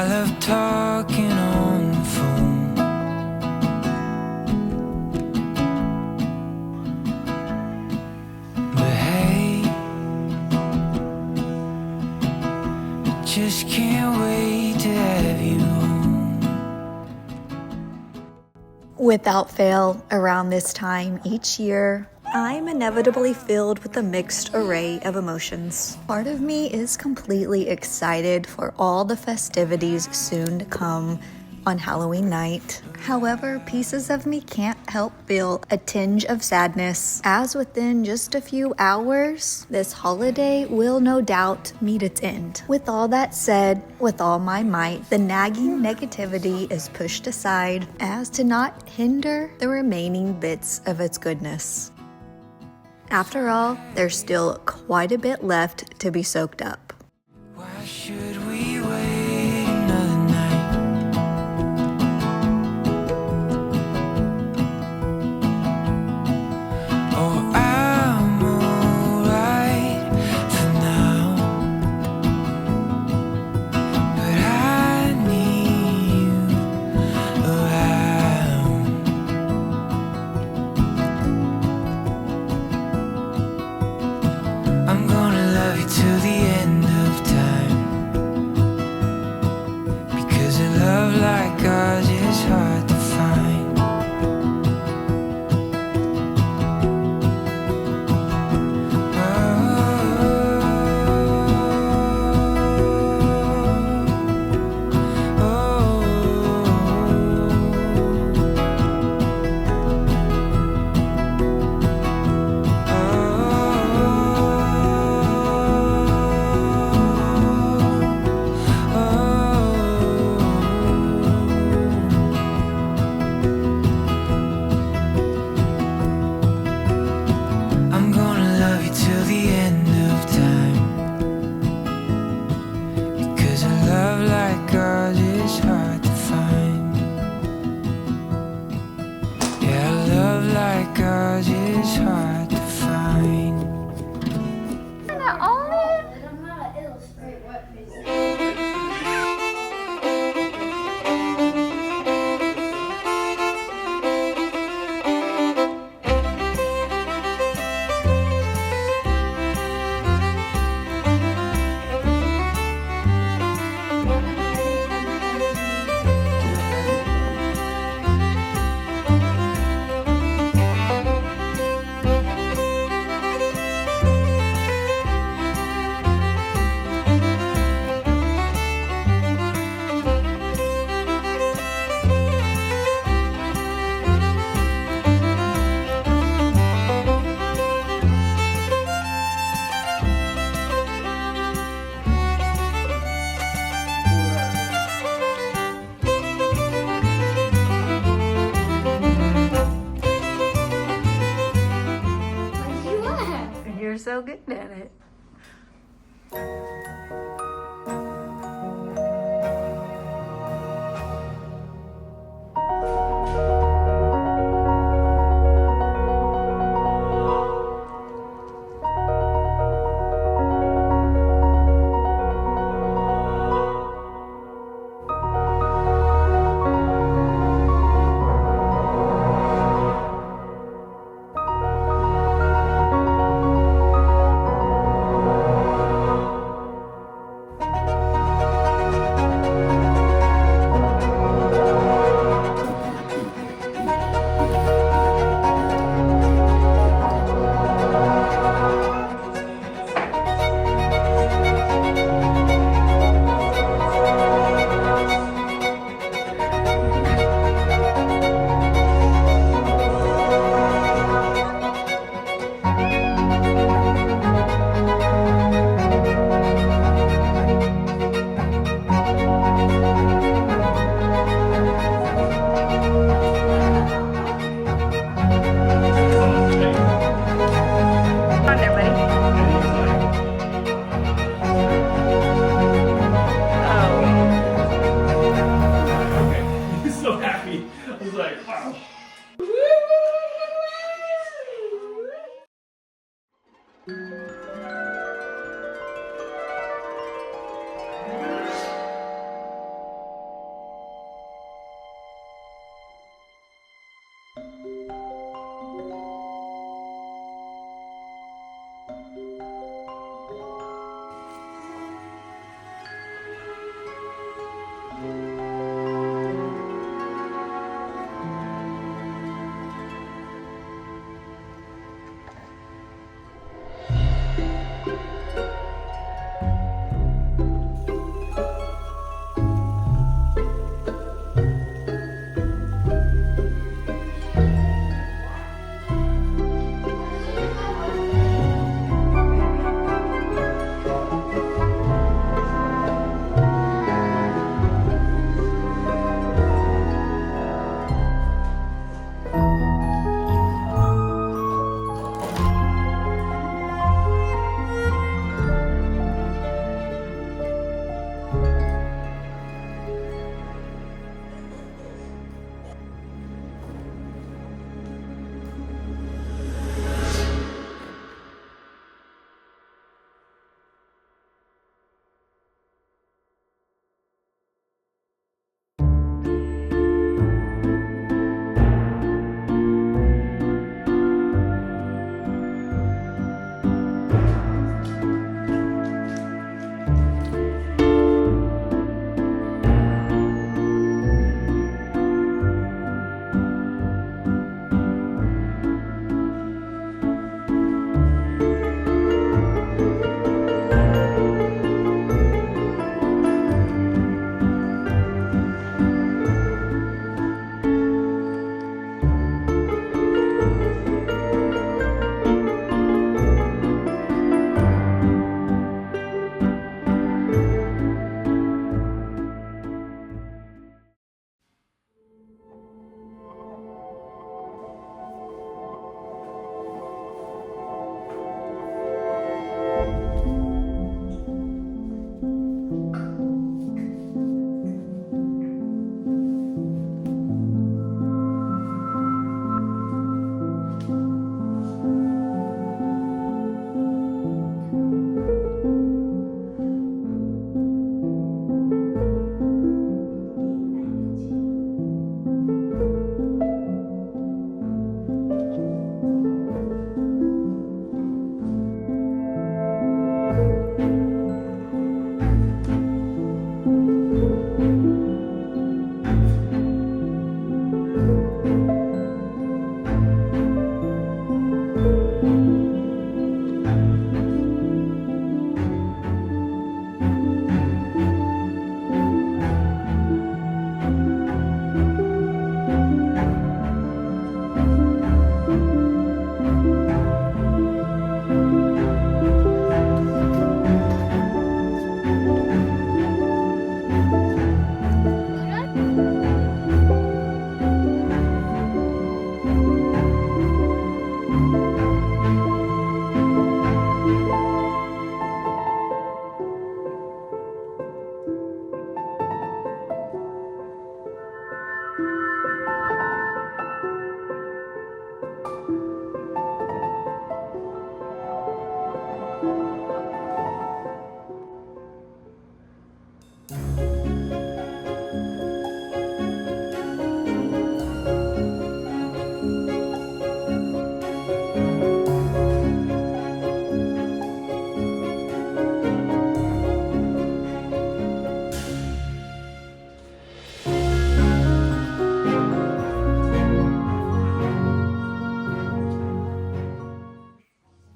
I love talking on the phone. But hey, I just can't wait to have you home. Without fail, around this time each year, I'm inevitably filled with a mixed array of emotions. Part of me is completely excited for all the festivities soon to come on Halloween night. However, pieces of me can't help feel a tinge of sadness, as within just a few hours, this holiday will no doubt meet its end. With all that said, with all my might, the nagging negativity is pushed aside as to not hinder the remaining bits of its goodness. After all, there's still quite a bit left to be soaked up. Why should we wait another night? Oh, I'm alright for now, but I need you around. I'm gonna love you till the end of time, because a love like ours is hard to find. I'm gonna love you till the end of time, because a love like ours is hard to find. Yeah, a love like ours is hard to find. You're so good at it.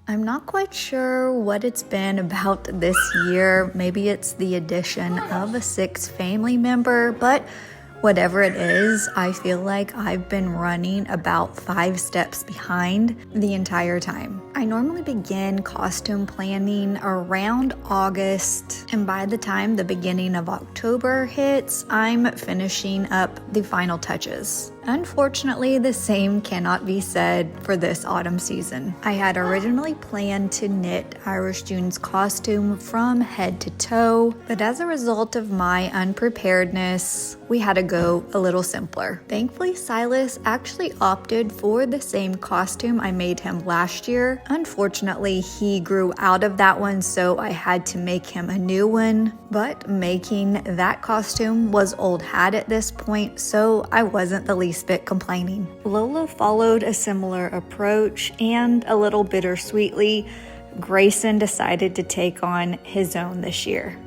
I'm not quite sure what it's been about this year. Maybe it's the addition of a sixth family member, but whatever it is, I feel like I've been running about 5 steps behind the entire time. I normally begin costume planning around August, and by the time the beginning of October hits, I'm finishing up the final touches. Unfortunately, the same cannot be said for this autumn season. I had originally planned to knit Irish June's costume from head to toe, but as a result of my unpreparedness, we had to go a little simpler. Thankfully, Silas actually opted for the same costume I made him last year. Unfortunately, he grew out of that one, so I had to make him a new one, but making that costume was old hat at this point, so I wasn't the least bit complaining. Lola followed a similar approach, and a little bittersweetly, Grayson decided to take on his own this year.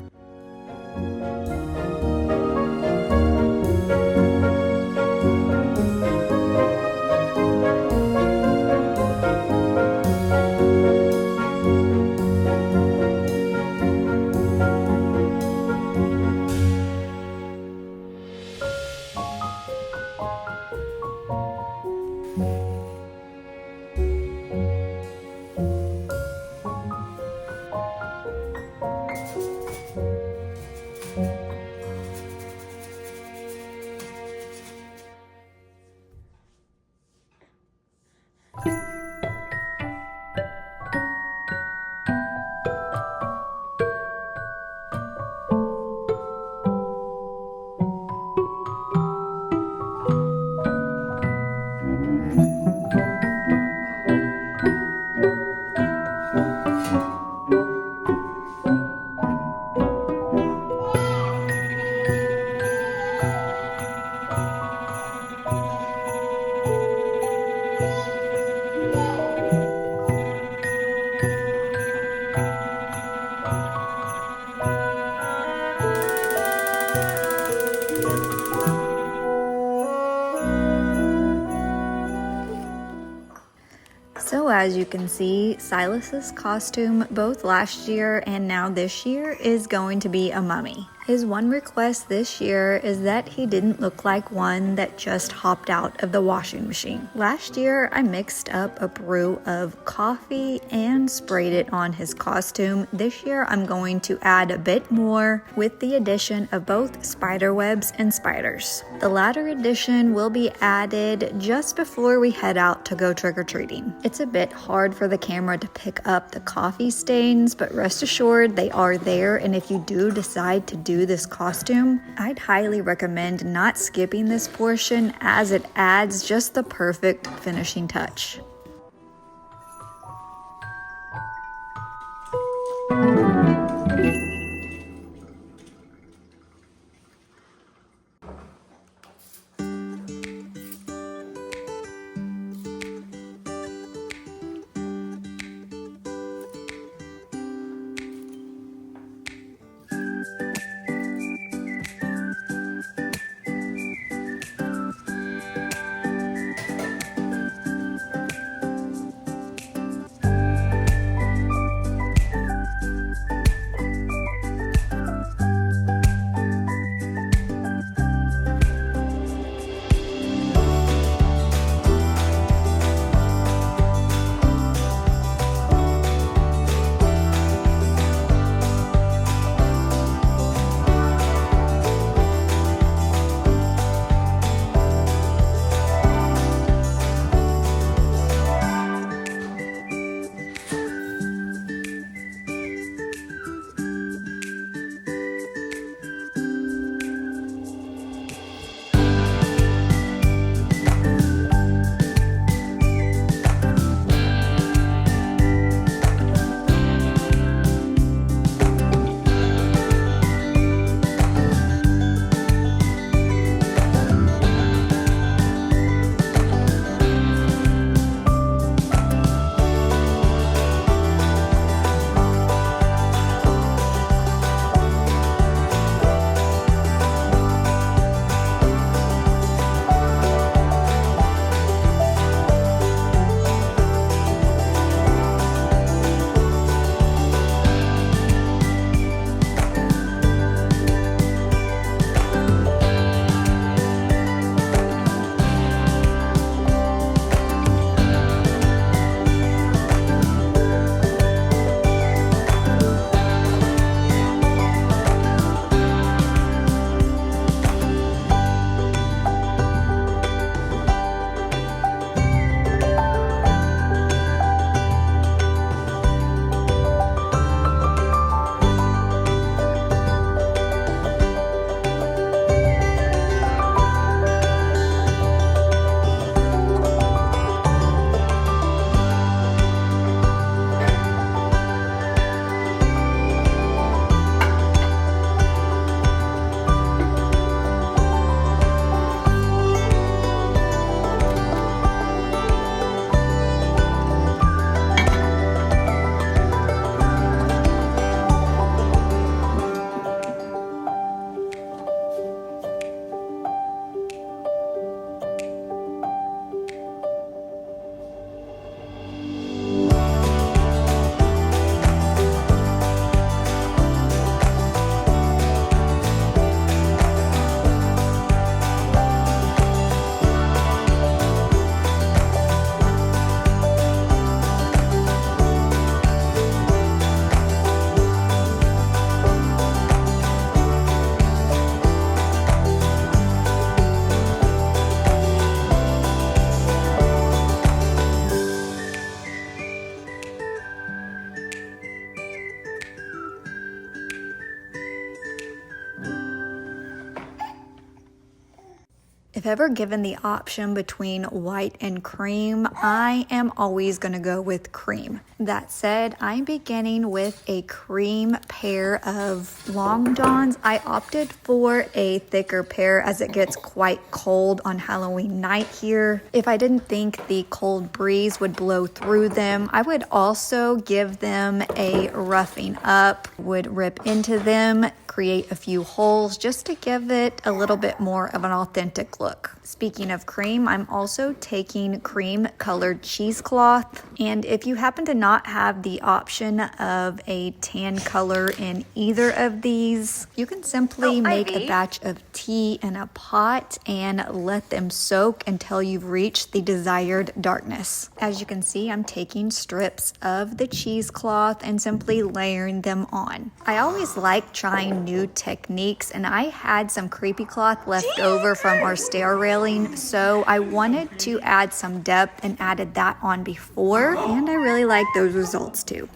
So as you can see, Silas's costume both last year and now this year is going to be a mummy. His one request this year is that he didn't look like one that just hopped out of the washing machine. Last year, I mixed up a brew of coffee and sprayed it on his costume. This year, I'm going to add a bit more with the addition of both spider webs and spiders. The latter addition will be added just before we head out to go trick-or-treating. It's a bit hard for the camera to pick up the coffee stains, but rest assured they are there, and if you do decide to do this costume, I'd highly recommend not skipping this portion as it adds just the perfect finishing touch. ever given the option between white and cream, I am always gonna go with cream. That said, I'm beginning with a cream pair of long johns. I opted for a thicker pair as it gets quite cold on Halloween night here. If I didn't think the cold breeze would blow through them, I would also give them a roughing up, would rip into them, create a few holes just to give it a little bit more of an authentic look. Speaking of cream, I'm also taking cream colored cheesecloth, and if you happen to not have the option of a tan color in either of these, you can simply make a batch of tea in a pot and let them soak until you've reached the desired darkness. As you can see, I'm taking strips of the cheesecloth and simply layering them on. I always like trying new techniques, and I had some creepy cloth left over from our stair railing, so I wanted to add some depth and added that on before, and I really like those results too.